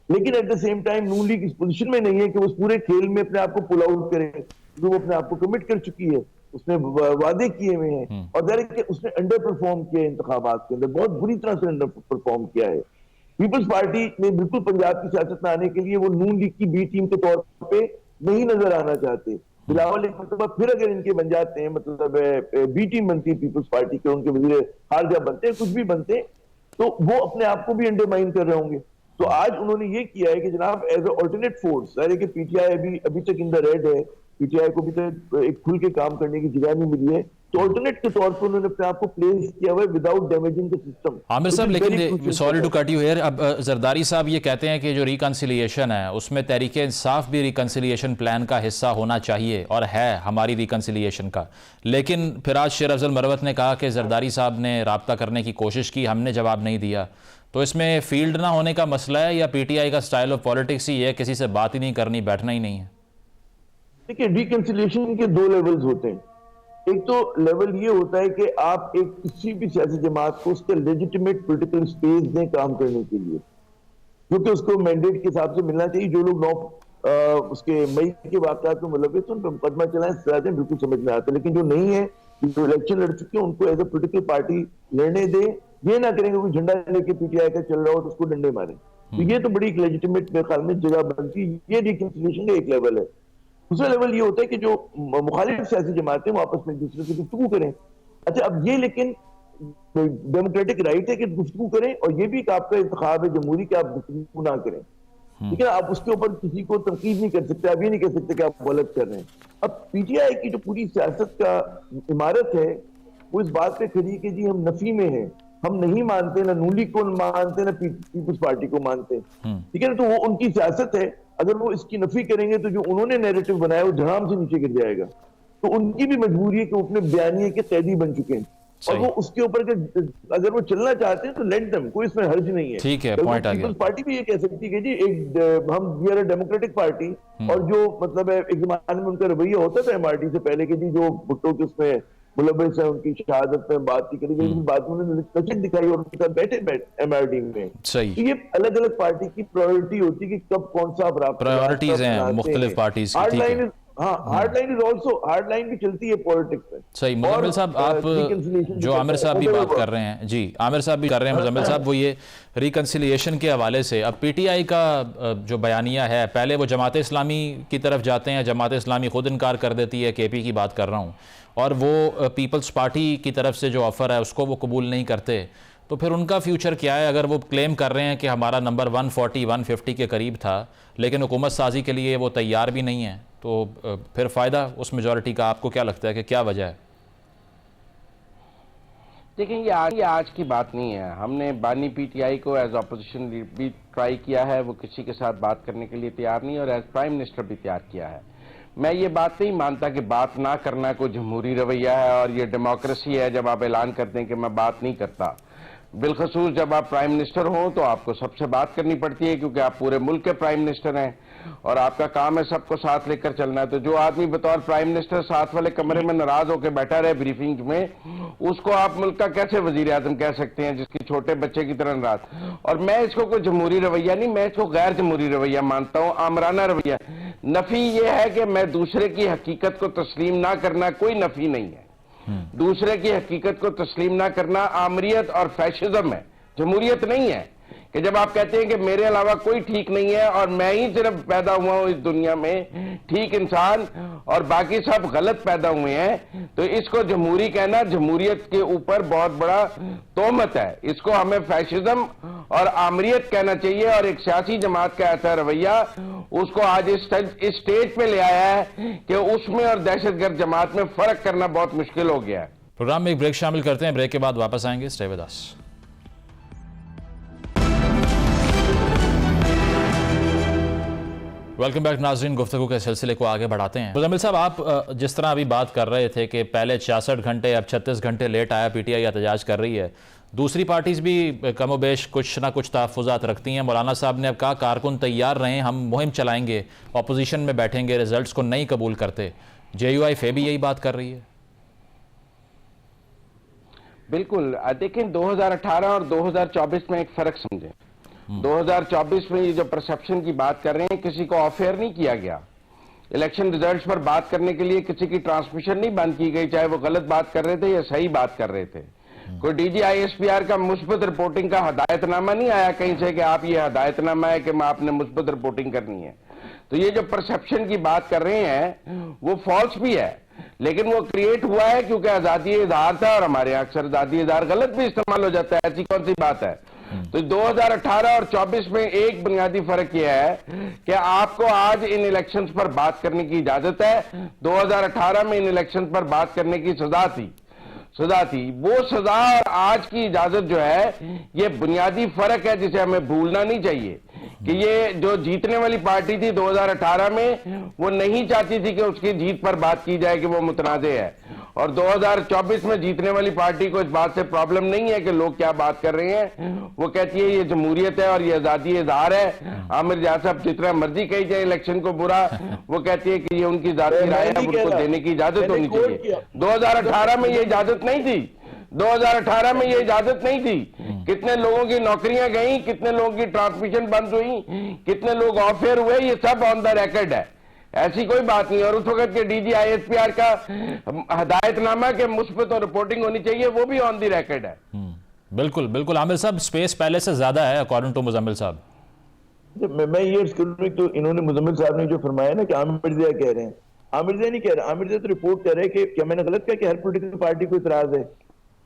लेकिन at the same time Noon league इस पोजीशन में नहीं है कि वो उस पूरे खेल में अपने आप को पुल आउट करे, क्योंकि वो अपने आप को कमिट कर चुकी है, उसने वादे किए हुए हैं और ज़ाहिर है कि उसने अंडर परफॉर्म किया है इंतखाबात के अंदर, बहुत बुरी तरह से अंडर परफॉर्म किया है। पीपल्स पार्टी ने बिल्कुल पंजाब की सियासत में आने के लिए वो नून लीग की बी टीम के तौर पे नहीं नजर आना चाहते। बिलावल एक मतलब फिर अगर इनके बन जाते हैं, मतलब बी टीम बनती है पीपल्स पार्टी के, उनके वजीर खारजा बनते हैं, कुछ भी बनते हैं, तो वो अपने आप को भी अंडरमाइन कर रहे होंगे। तो आज उन्होंने ये किया है कि जनाब एज ए ऑल्टरनेट फोर्स, यानी कि पीटीआई अभी तक इन द रेड है, पीटीआई को भी तक एक खुल के काम करने की जगह नहीं मिली है, तो ऑल्टरनेट के तौर पर उन्होंने अपने आप को प्लेस किया हुआ है without damaging the system. Aamir साहब, लेकिन sorry to cut you here, अब जरदारी साहब ये कहते हैं कि जो रिकन्सिलिएशन है उसमें तहरीक इंसाफ भी रिकन्सिलिएशन प्लान का हिस्सा होना चाहिए और है हमारी रिकन्सिलिएशन का। लेकिन फिर आज शेर अफजल मरवत ने कहा कि जरदारी साहब ने रब्ता करने की कोशिश की, हमने जवाब नहीं दिया। तो इसमें फील्ड ना होने का मसला है या पीटीआई का स्टाइल ऑफ पॉलिटिक्स ही है, किसी से बात ही नहीं करनी, बैठना ही नहीं है? देखिए, रिकन्सिलिएशन के 2 लेवल्स होते हैं। एक तो लेवल ये होता है कि आप एक किसी भी सियासी जमात को उसके लेजिटिमेट पॉलिटिकल स्पेस दें काम करने के लिए, क्योंकि उसको मैंडेट के हिसाब से मिलना चाहिए। जो लोग उसके मई के वाकयात में मुलव्विस उन पर मुकदमा चलाएं, सजा दें, बिल्कुल समझ में आता है। लेकिन जो नहीं है, जो इलेक्शन लड़ चुके हैं, उनको एज ए पोलिटिकल पार्टी लड़ने दें। ये ना करेंगे कोई झंडा लेके पीटीआई का चल रहा हो तो उसको डंडे मारें। तो ये तो बड़ी एक लेजिटिमेट मेरे ख्याल में जगह बनती है। ये रिकन्सिलिएशन का एक लेवल है। दूसरा लेवल ये होता है कि जो मुखालिफ सियासी जमातें वो आपस में एक दूसरे से गुफ्तगू करें। अच्छा, अब ये लेकिन डेमोक्रेटिक राइट है कि गुफ्तगू करें, और ये भी एक आपका इंतखाब है जमहूरी कि आप गुफ्तगू ना करें, ठीक है। आप उसके ऊपर किसी को तनकीद नहीं कर सकते, आप ये नहीं कह सकते कि आप गलत कर रहे हैं। अब पीटीआई की जो पूरी सियासत का इमारत है वो इस बात पे खड़ी है कि जी हम नफी में हैं, हम नहीं मानते, ना नून लीग को मानते, ना पीपल्स पार्टी को मानते, ठीक है ना। तो वो उनकी सियासत है, अगर वो इसकी नफी करेंगे तो जो उन्होंने नैरेटिव बनाया वो धड़ाम से नीचे गिर जाएगा। तो उनकी भी मजबूरी है कि वो अपने बयानिए के कैदी बन चुके हैं और वो उसके ऊपर अगर वो चलना चाहते हैं तो लेट देम, कोई इसमें हर्ज नहीं है। ठीक है, पॉइंट आ गया। पीपल्स पार्टी भी ये कह सकती है कि जी एक हम we are a democratic party, और जो मतलब है एक जमाने में उनका रवैया होता था एमआरडी से पहले कि जी जो भुट्टो के उसमें मुलव्विस है उनकी शहादत में बात की करी, लेकिन बाद में उन्होंने नजर दिखाई और उनके साथ बैठे एमआरडी में। सही, तो ये अलग अलग पार्टी की प्रायोरिटी होती है कि कब कौन सा प्रायोरिटीज हैं मुख्तलिफ पार्टीज की। हार्ड लाइन, हाँ, hard line is also, hard line भी चलती है पॉलिटिक्स में। सही। मुजम्मिल साहब, आप जो आमिर साहब भी बात कर रहे हैं, जी आमिर साहब भी कर रहे हैं, मुजम्मिल साहब, वो ये रिकन्सिलिएशन के हवाले से अब पीटीआई का जो बयानिया है, पहले वो जमात इस्लामी की तरफ जाते हैं, जमात इस्लामी खुद इनकार कर देती है, केपी की बात कर रहा हूँ, और वो पीपल्स पार्टी की तरफ से जो ऑफ़र है उसको वो कबूल नहीं करते। तो फिर उनका फ्यूचर क्या है? अगर वो क्लेम कर रहे हैं कि हमारा नंबर 140-150 के करीब था, लेकिन हुकूमत साजी के लिए वो तैयार भी नहीं है, तो फिर फ़ायदा उस मेजॉरिटी का आपको क्या लगता है कि क्या वजह है? देखिए, ये आज की बात नहीं है। हमने बानी पीटीआई को एज अपोजिशन भी ट्राई किया है, वो किसी के साथ बात करने के लिए तैयार नहीं, और एज प्राइम मिनिस्टर भी तैयार किया है। मैं ये बात नहीं मानता कि बात ना करना कोई जमहूरी रवैया है और ये डेमोक्रेसी है जब आप ऐलान करते हैं कि मैं बात नहीं करता। बिलखसूस जब आप प्राइम मिनिस्टर हो तो आपको सबसे बात करनी पड़ती है, क्योंकि आप पूरे मुल्क के प्राइम मिनिस्टर हैं और आपका काम है सबको साथ लेकर चलना है। तो जो आदमी बतौर प्राइम मिनिस्टर साथ वाले कमरे में नाराज होकर बैठा रहे ब्रीफिंग में, उसको आप मुल्क का कैसे वजीर आजम कह सकते हैं, जिसकी छोटे बच्चे की तरह नाराज। और मैं इसको कोई जमहूरी रवैया नहीं, मैं इसको गैर जमहूरी रवैया मानता हूँ, आमराना रवैया। नफी ये है कि मैं दूसरे की हकीकत को तस्लीम ना करना, कोई नफी नहीं है। दूसरे की हकीकत को तस्लीम ना करना आमरियत और फैशिज्म है, जमहूरियत नहीं है। कि जब आप कहते हैं कि मेरे अलावा कोई ठीक नहीं है और मैं ही सिर्फ पैदा हुआ हूं इस दुनिया में ठीक इंसान और बाकी सब गलत पैदा हुए हैं, तो इसको जमहूरी कहना जमहूरियत के ऊपर बहुत बड़ा तोहमत है। इसको हमें फैशिज्म और आमरीत कहना चाहिए। और एक सियासी जमात का ऐसा रवैया उसको आज इस स्टेज पे ले आया है कि उसमें और दहशतगर्द जमात में फर्क करना बहुत मुश्किल हो गया है। प्रोग्राम में एक ब्रेक शामिल करते हैं, ब्रेक के बाद वापस आएंगे। Stay with us. Welcome back नाज़रीन, गुफ्तगू के सिलसिले को आगे बढ़ाते हैं। मुज़म्मिल साहब, आप जिस तरह अभी बात कर रहे थे कि पहले 66 घंटे अब 36 घंटे लेट आया, पीटीआई एहतजाज कर रही है, दूसरी पार्टीज़ भी कमोबेश कुछ ना कुछ तहफ़्फ़ुज़ात रखती हैं। मौलाना साहब ने अब कहा कारकुन तैयार रहें, हम मुहिम चलाएंगे, अपोजिशन में बैठेंगे, रिजल्ट्स को नहीं कबूल करते। JUIF भी यही बात कर रही है। बिल्कुल, देखें 2018 और 2024 में एक फर्क समझें। 2024 में ये जो परसेप्शन की बात कर रहे हैं, किसी को ऑफेयर नहीं किया गया। इलेक्शन रिजल्ट्स पर बात करने के लिए किसी की ट्रांसमिशन नहीं बंद की गई, चाहे वो गलत बात कर रहे थे या सही बात कर रहे थे। कोई DGISPR का मुस्बत रिपोर्टिंग का हदायतनामा नहीं आया कहीं से कि आप ये हदायतनामा है कि आपने मुस्बत रिपोर्टिंग करनी है। तो ये जो परसेप्शन की बात कर रहे हैं वो फॉल्स भी है, लेकिन वो क्रिएट हुआ है क्योंकि आजादी इजहार था और हमारे यहाँ अक्सर आजादी इजहार गलत भी इस्तेमाल हो जाता है। ऐसी कौन सी बात है? तो 2018 और 24 में एक बुनियादी फर्क यह है कि आपको आज इन इलेक्शंस पर बात करने की इजाजत है। 2018 में इन इलेक्शंस पर बात करने की सजा थी। वो सजा और आज की इजाजत जो है, ये बुनियादी फर्क है जिसे हमें भूलना नहीं चाहिए कि ये जो जीतने वाली पार्टी थी 2018 में, वो नहीं चाहती थी कि उसकी जीत पर बात की जाए कि वो मुतनाज़े है। और 2024 में जीतने वाली पार्टी को इस बात से प्रॉब्लम नहीं है कि लोग क्या बात कर रहे हैं। वो कहती है ये जमहूरियत है और ये आजादी इजहार है। आमिर रियाज साहब जितना मर्जी कही जाए इलेक्शन को बुरा, वो कहती है कि ये उनकी जाती राय है, उनको देने की इजाजत होनी चाहिए। 2018 में ये इजाजत नहीं थी। 2018 में ये इजाजत नहीं थी। कितने लोगों की नौकरियां गई, कितने लोगों की ट्रांसमिशन बंद हुई, कितने लोग ऑफेयर हुए, ये सब ऑन द रिकॉर्ड है। ऐसी कोई बात नहीं। और उस वक्त के DGISPR का हदायतनामा के मुस्बत और रिपोर्टिंग होनी चाहिए, वो भी ऑन द रिकॉर्ड है। बिल्कुल बिल्कुल। आमिर साहब, स्पेस पहले से ज्यादा है अकॉर्डिंग टू मुज़म्मिल साहब। मैं ये अर्ज करूं तो इन्होंने मुज़म्मिल साहब ने जो फरमाया ना कि आमिर मिर्जा कह रहे हैं, आमिर मिर्जा नहीं कह रहे। आमिर मिर्जा तो रिपोर्ट कर रहे हैं कि क्या मैंने गलत कहा कि हर पोलिटिकल पार्टी को इतराज है?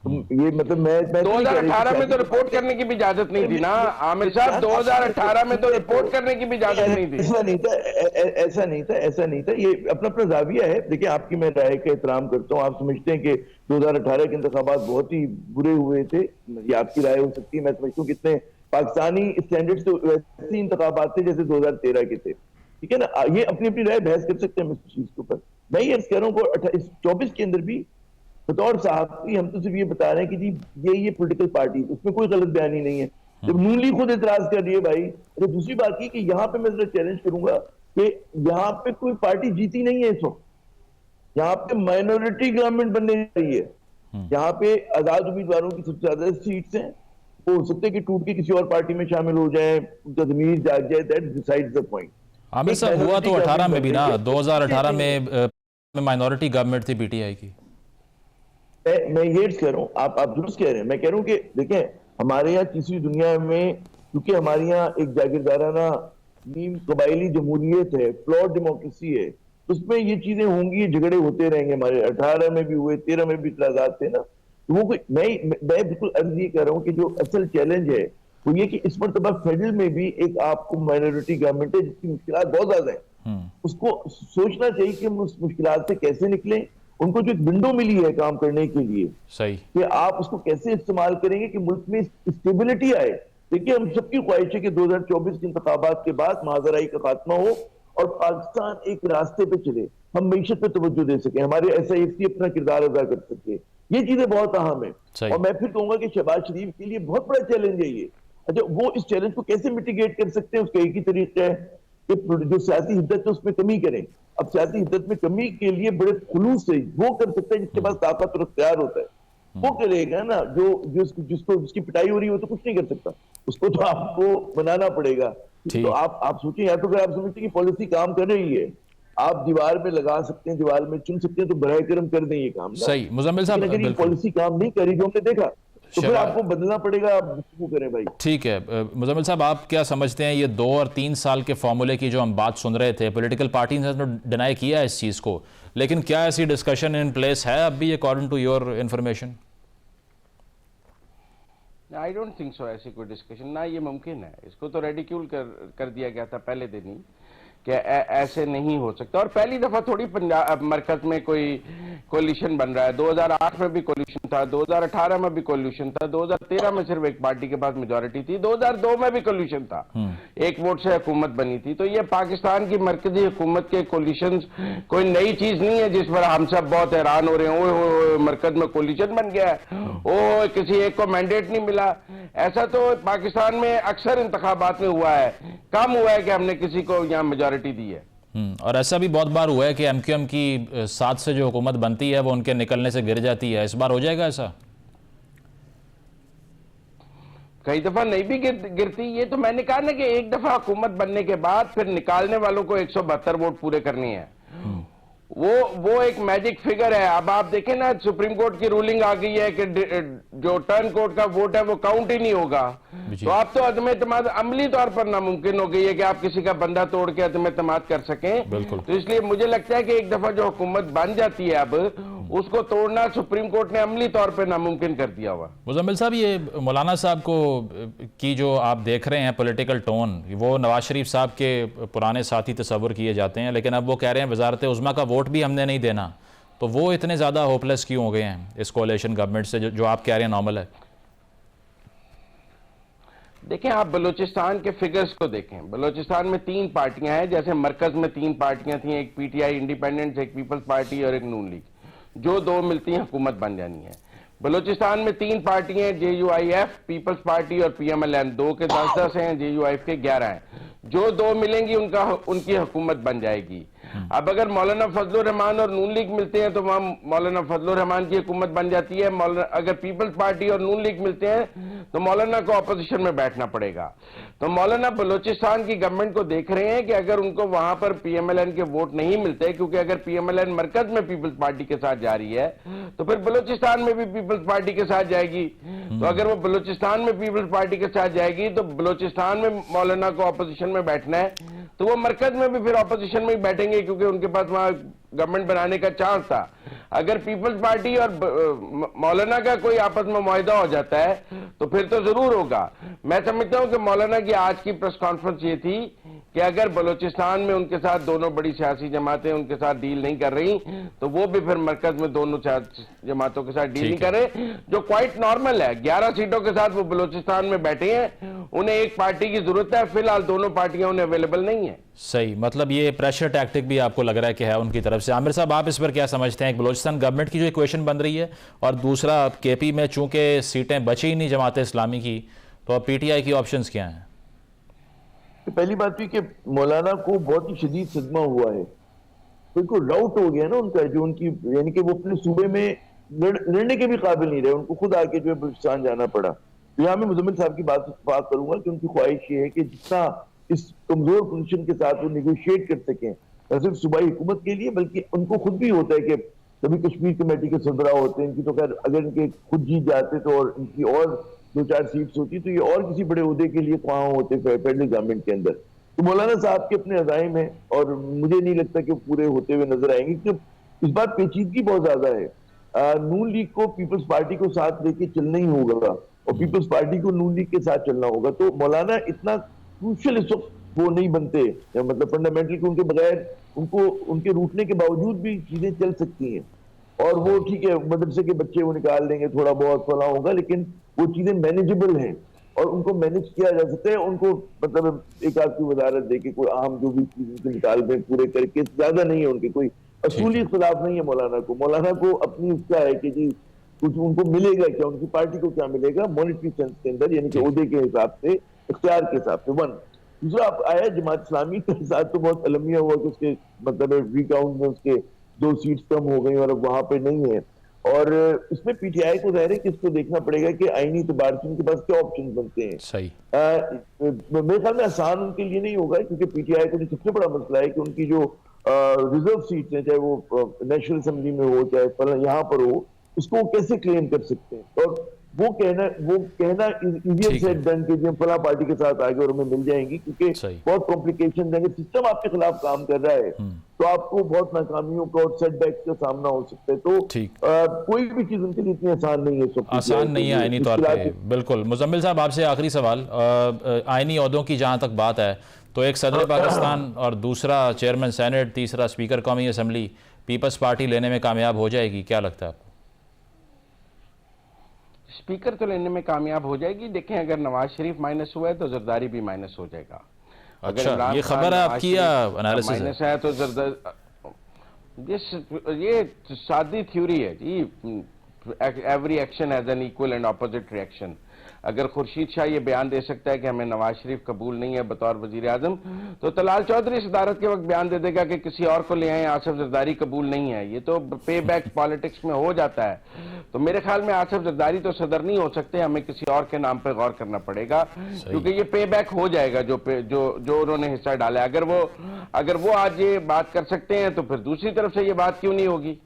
ये मतलब मैं 2018 में तो रिपोर्ट करने की भी इजाजत नहीं थी ना आमिर साहब। 2018 में तो रिपोर्ट करने की भी इजाजत नहीं थी। ऐसा नहीं था। ये अपना अपना जाविया है। देखिए, आपकी मैं राय का एहतराम करता हूँ। आप समझते हैं कि 2018 के इंतखाबात बहुत ही बुरे हुए थे, ये आपकी राय हो सकती है। मैं समझता हूँ कितने पाकिस्तानी स्टैंडर्ड्स तो वैसे ही इंतखाबात थे जैसे 2013 के थे, ठीक है ना। ये अपनी अपनी राय बहस कर सकते हैं इस चीज के ऊपर। मैं ये अर्ज कह रहा हूँ 24 के अंदर भी बतौर साहब हम तो सिर्फ ये बता रहे हैं कि जी ये पॉलिटिकल पार्टी, उसमें कोई गलत बयानी नहीं है। जब नून लीग खुद एतराज कर रही है भाई, तो दूसरी बात की कि यहाँ पे मैं जरा चैलेंज करूंगा कि यहाँ पे कोई पार्टी जीती नहीं है इस वक्त। यहाँ पे माइनॉरिटी गवर्नमेंट बनने जा रही है। यहाँ पे आजाद उम्मीदवारों की सबसे ज्यादा सीट्स हैं। हो सकता है कि टूट के किसी और पार्टी में शामिल हो जाए, उनका जमीर जाग जाए, that decides the point. Aamir साहब, हुआ तो 18 में भी ना, 2018 में माइनॉरिटी गवर्नमेंट थी पीटीआई की। मैं ये कह रहा हूँ, आप दुरुस्त कह रहे हैं। मैं कह रहा हूँ कि देखें, हमारे यहाँ तीसरी दुनिया में, क्योंकि हमारे यहाँ एक जागीरदाराना नीम कबायली जमहूरियत है, फ्लॉड डेमोक्रेसी है, उसमें ये चीजें होंगी, झगड़े होते रहेंगे। हमारे 18 में भी हुए, 13 में भी इतराजात थे ना। तो वो कोई मैं बिल्कुल अर्ज ये कर रहा हूँ कि जो असल चैलेंज है वो ये कि इस मरतबा फेडरल में भी एक आपको माइनॉरिटी गवर्नमेंट है जिसकी मुश्किलात बहुत ज्यादा है। उसको सोचना चाहिए कि हम उस मुश्किलात से कैसे निकलें। उनको जो एक विंडो मिली है काम करने के लिए, सही, कि आप उसको कैसे इस्तेमाल करेंगे कि मुल्क में स्टेबिलिटी आए। देखिए, हम सबकी ख्वाहिश है कि 2024 के इंतखाबात के बाद महाजराई का खात्मा हो और पाकिस्तान एक रास्ते पे चले, हम मीशत पे तवज्जो दे सके, हमारे SIFC अपना किरदार अदा कर सके। ये चीजें बहुत अहम है। और मैं फिर कहूंगा कि शहबाज शरीफ के लिए बहुत बड़ा चैलेंज है ये। अच्छा, वो इस चैलेंज को कैसे मिटिगेट कर सकते हैं, उसका एक ही तरीका है कि जो सियासी हिद्दत है उसमें कमी करें। अब सियासी हिद्दत में कमी के लिए बड़े खुलूस से वो कर सकता है जिसके पास ताकत और इख्तियार होता है, वो करेगा ना। जिसको जिसकी पिटाई हो रही है वो तो कुछ नहीं कर सकता, उसको तो आपको बनाना पड़ेगा। तो आप सोचिए, या तो अगर आप समझते हैं कि पॉलिसी काम कर रही है, आप दीवार में लगा सकते हैं, दीवार में चुन सकते हैं, तो बराए करम कर दें ये काम। सही, मुज़म्मिल साहब, अगर ये पॉलिसी काम नहीं करी जो हमने देखा, तो फिर आपको बदलना पड़ेगा, आप गुफ्तगू करें भाई। ठीक है मुजम्मिल साहब, आप क्या समझते हैं ये 2 और 3 साल के फॉर्मूले की जो हम बात सुन रहे थे, पॉलिटिकल पार्टी ने तो डिनाई किया है इस चीज़ को, लेकिन क्या ऐसी डिस्कशन इन प्लेस है अब भी according to your information? I don't think so, ऐसी कोई डिस्कशन ना ये मुमकिन है। इसको तो रेडिक्यूल कर दिया गया था पहले दिन ही कि ऐसे नहीं हो सकता। और पहली दफा थोड़ी पंजाब मरकज में कोई कोलिशन बन रहा है। 2008 में भी कोलिशन था, 2018 में भी कोलिशन था, 2013 में सिर्फ एक पार्टी के पास मेजोरिटी थी, 2002 में भी कोलिशन था, एक वोट से हुकूमत बनी थी। तो ये पाकिस्तान की मरकजी हुकूमत के कोलिशन कोई नई चीज नहीं है जिस पर हम सब बहुत हैरान हो रहे हैं। ओ मरकज में कोलिशन बन गया है, ओ किसी एक को मैंडेट नहीं मिला। ऐसा तो पाकिस्तान में अक्सर इंतखाबात में हुआ है, कम हुआ है कि हमने किसी को यहाँ मेजोरिटी दी है। और ऐसा भी बहुत बार हुआ है कि एमक्यूएम की साथ से जो हुकूमत बनती है वो उनके निकलने से गिर जाती है। इस बार हो जाएगा ऐसा? कई दफा नहीं भी गिरती। ये तो मैंने कहा ना कि एक दफा हुकूमत बनने के बाद फिर निकालने वालों को 172 वोट पूरे करने हैं। वो एक मैजिक फिगर है। अब आप देखें ना, सुप्रीम कोर्ट की रूलिंग आ गई है कि जो टर्न कोर्ट का वोट है वो काउंट ही नहीं होगा। तो आप तो अदम एतमाद अमली तौर पर नामुमकिन हो गई है कि आप किसी का बंदा तोड़ के अदम एतमाद कर सकें। तो इसलिए मुझे लगता है कि एक दफा जो हुकूमत बन जाती है अब उसको तोड़ना सुप्रीम कोर्ट ने अमली तौर पर नामुमकिन कर दिया हुआ। मुजम्मिल साहब, ये मौलाना साहब को की जो आप देख रहे हैं पॉलिटिकल टोन, वो नवाज शरीफ साहब के पुराने साथी तस्वर किए जाते हैं, लेकिन अब वो कह रहे हैं वजारत उज़्मा का वोट भी हमने नहीं देना। तो वो इतने ज़्यादा होपलेस क्यों हो गए हैं इस कोalition गवर्नमेंट से, जो आप कह रहे हैं नॉर्मल है? देखें, आप बलूचिस्तान के फिगर्स को देखें। बलूचिस्तान में 3 पार्टियां हैं, जैसे मरकज में 3 पार्टियां थी, एक पीटीआई इंडिपेंडेंट, एक पीपल्स पार्टी और एक नून लीग। जो 2 मिलती हैं हुकूमत बन जानी है। बलूचिस्तान में 3 पार्टियां, JUIF, पीपल्स पार्टी और PMLN। 2 के 10-10 हैं, JUIF के 11 हैं। जो 2 मिलेंगी उनकी हुकूमत बन जाएगी। अब अगर मौलाना फजलुर रहमान और नून लीग मिलते हैं तो वहां मौलाना फजलुर रहमान की हुकूमत बन जाती है। अगर पीपल्स पार्टी और नून लीग मिलते हैं तो मौलाना को अपोजिशन में बैठना पड़ेगा। तो मौलाना बलूचिस्तान की गवर्नमेंट को देख रहे हैं कि अगर उनको वहां पर PMLN के वोट नहीं मिलते, क्योंकि अगर PMLN मरकज में पीपल्स पार्टी के साथ जा रही है तो फिर बलूचिस्तान में भी पीपल्स पार्टी के साथ जाएगी। तो अगर वो बलूचिस्तान में पीपल्स पार्टी के साथ जाएगी तो बलूचिस्तान में मौलाना को अपोजिशन में बैठना है, तो वो मरकज में भी फिर ऑपोजिशन में ही बैठेंगे, क्योंकि उनके पास वहां गवर्नमेंट बनाने का चांस था। अगर पीपल्स पार्टी और मौलाना का कोई आपस में मुआहदा हो जाता है तो फिर तो जरूर होगा। मैं समझता हूं कि मौलाना की आज की प्रेस कॉन्फ्रेंस ये थी कि अगर बलूचिस्तान में उनके साथ दोनों बड़ी सियासी जमातें उनके साथ डील नहीं कर रही तो वो भी फिर मरकज में दोनों जमातों के साथ डील नहीं कर रहे, जो क्वाइट नॉर्मल है। 11 सीटों के साथ वो बलूचिस्तान में बैठे हैं, उन्हें एक पार्टी की जरूरत है। फिलहाल दोनों पार्टियां उन्हें अवेलेबल नहीं है। सही, मतलब ये प्रेशर टैक्टिक भी आपको लग रहा है कि है उनकी तरफ से। आमिर साहब, आप इस पर क्या समझते हैं? बलूचिस्तान गवर्नमेंट की जो इक्वेशन बन रही है, और दूसरा KP में चूंकि सीटें बची ही नहीं जमात इस्लामी की, तो अब PTI की ऑप्शंस क्या हैं? पहली बात हुई कि मौलाना को बहुत ही शदीद सदमा हुआ है, तो उनको डाउट हो गया ना उनका, जो उनकी यानी कि वो अपने सूबे में लड़ने के भी काबिल नहीं रहे, उनको खुद आके जो है बलूचिस्तान जाना पड़ा। तो यहाँ मैं मुजम्मिल साहब की बात करूंगा कि उनकी ख्वाहिश ये है कि जितना इस कमजोर पोजीशन के साथ वो निगोशिएट कर सकें, न सिर्फ सूबाई हुकूमत के लिए बल्कि उनको खुद भी होता है कि कभी कश्मीर कमेटी के सरबराह होते हैं, इनकी तो खैर अगर इनके खुद जीत जाते तो और इनकी और 2-4 सीट्स होती तो ये और किसी बड़े उहदे के लिए वहां होते फेडरल गवर्नमेंट के अंदर। तो मौलाना साहब के अपने अज़ाइम है और मुझे नहीं लगता कि वो पूरे होते हुए नजर आएंगे, क्योंकि इस बार पेचीदगी बहुत ज्यादा है। नून लीग को पीपल्स पार्टी को साथ लेके चलना ही होगा और पीपल्स पार्टी को नून लीग के साथ चलना होगा। तो मौलाना इतना क्रूशियल इस वक्त वो नहीं बनते, मतलब फंडामेंटल, उनके बगैर उनको उनके रूठने के बावजूद भी चीजें चल सकती हैं। और वो ठीक है, मदरसे के बच्चे वो निकाल देंगे, थोड़ा बहुत फला होगा, लेकिन वो चीजें मैनेजेबल हैं और उनको मैनेज किया जा सकता है। उनको मतलब एक आध की वजारत दे के कोई आम जो भी चीजें निकाल दें पूरे करके, ज्यादा नहीं है उनके कोई असूली इख्तिलाफ नहीं है मौलाना को। मौलाना को अपनी उसका है कि जी कुछ उनको मिलेगा क्या, उनकी पार्टी को क्या मिलेगा मॉनिटरी सेंस के अंदर, यानी कि ओहदे के हिसाब से, इख्तियार के हिसाब से। 1 दूसरा आप आया जमात इस्लामी के साथ तो बहुत अलमिया हुआ कि उसके मतलब रिकाउंट में उसके 2 सीट्स कम हो गई और अब वहां पे नहीं है। और इसमें PTI को जाहिर है कि इसको देखना पड़ेगा कि आईनी एतबार से उनके पास क्या ऑप्शन बनते हैं। सही, मेरे ख्याल में आसान उनके लिए नहीं होगा, क्योंकि PTI को सबसे बड़ा मसला है कि उनकी जो रिजर्व सीट्स हैं, चाहे वो नेशनल असेंबली में हो चाहे यहाँ पर हो, उसको कैसे क्लेम कर सकते हैं। और वो कहना इजियर ठीक है। सेड डन कि जी हम फला पार्टी के साथ आगे और हमें मिल जाएंगी, क्योंकि सही। बहुत कॉम्प्लिकेशन देंगे, सिस्टम आपके खिलाफ काम कर रहा है तो आपको बहुत नाकामियों का और सेटबैक्स का सामना हो सकता है। तो ठीक। कोई भी चीज उनके लिए इतनी आसान नहीं है, सब आसान नहीं है आईनी तौर पे, बिल्कुल। मुजम्मिल साहब आपसे आखिरी सवाल, आईनी ओहदों की जहाँ तक बात है तो एक सदर पाकिस्तान और दूसरा चेयरमैन सेनेट, तीसरा स्पीकर कौमी असम्बली पीपल्स पार्टी लेने में कामयाब हो जाएगी, क्या लगता है आपको? स्पीकर तो लेने में कामयाब हो जाएगी। देखें, अगर नवाज शरीफ माइनस हुआ है तो जरदारी भी माइनस हो जाएगा। अच्छा, ये खबर है आपकी या एनालिसिस है? माइनस है तो ये सादी थ्योरी है जी, every action has an equal and opposite reaction. अगर खुर्शीद शाह ये बयान दे सकता है कि हमें नवाज शरीफ कबूल नहीं है बतौर वजीर आजम, तो तलाल चौधरी सदारत के वक्त बयान दे देगा कि किसी और को ले आए, आसिफ जरदारी कबूल नहीं है। ये तो पे बैक पॉलिटिक्स में हो जाता है। तो मेरे ख्याल में आसिफ जरदारी तो सदर नहीं हो सकते, हमें किसी और के नाम पर गौर करना पड़ेगा, क्योंकि ये पे बैक हो जाएगा जो उन्होंने हिस्सा डाला है। अगर वो आज ये बात कर सकते हैं तो फिर दूसरी तरफ से ये बात क्यों नहीं होगी?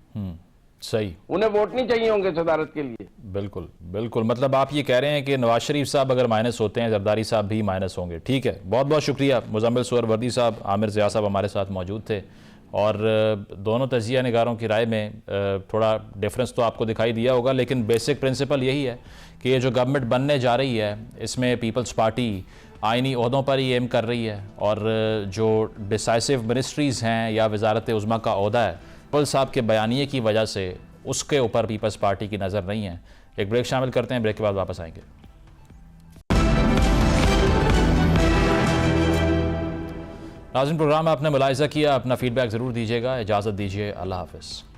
सही, उन्हें वोट नहीं चाहिए होंगे सदारत के लिए। बिल्कुल बिल्कुल। मतलब आप ये कह रहे हैं कि नवाज शरीफ साहब अगर माइनस होते हैं, जरदारी साहब भी माइनस होंगे। ठीक है, बहुत बहुत शुक्रिया। मुजम्मिल सुहरवर्दी साहब, आमिर ज़िया साहब हमारे साथ मौजूद थे और दोनों तजिया निगारों की राय में थोड़ा डिफरेंस तो आपको दिखाई दिया होगा, लेकिन बेसिक प्रिंसिपल यही है कि ये जो गवर्नमेंट बनने जा रही है इसमें पीपल्स पार्टी आइनी ओहदों पर ही एम कर रही है और जो डिसाइसिव मिनिस्ट्रीज़ हैं या वजारत उज़्मा का ओहदा है, पीपल साहब के बयानिए की वजह से उसके ऊपर पीपल्स पार्टी की नज़र नहीं है। एक ब्रेक शामिल करते हैं, ब्रेक के बाद वापस आएंगे। नाज़रीन, प्रोग्राम में आपने मुलाहिज़ा किया, अपना फीडबैक ज़रूर दीजिएगा। इजाज़त दीजिए, अल्लाह हाफ़िज़।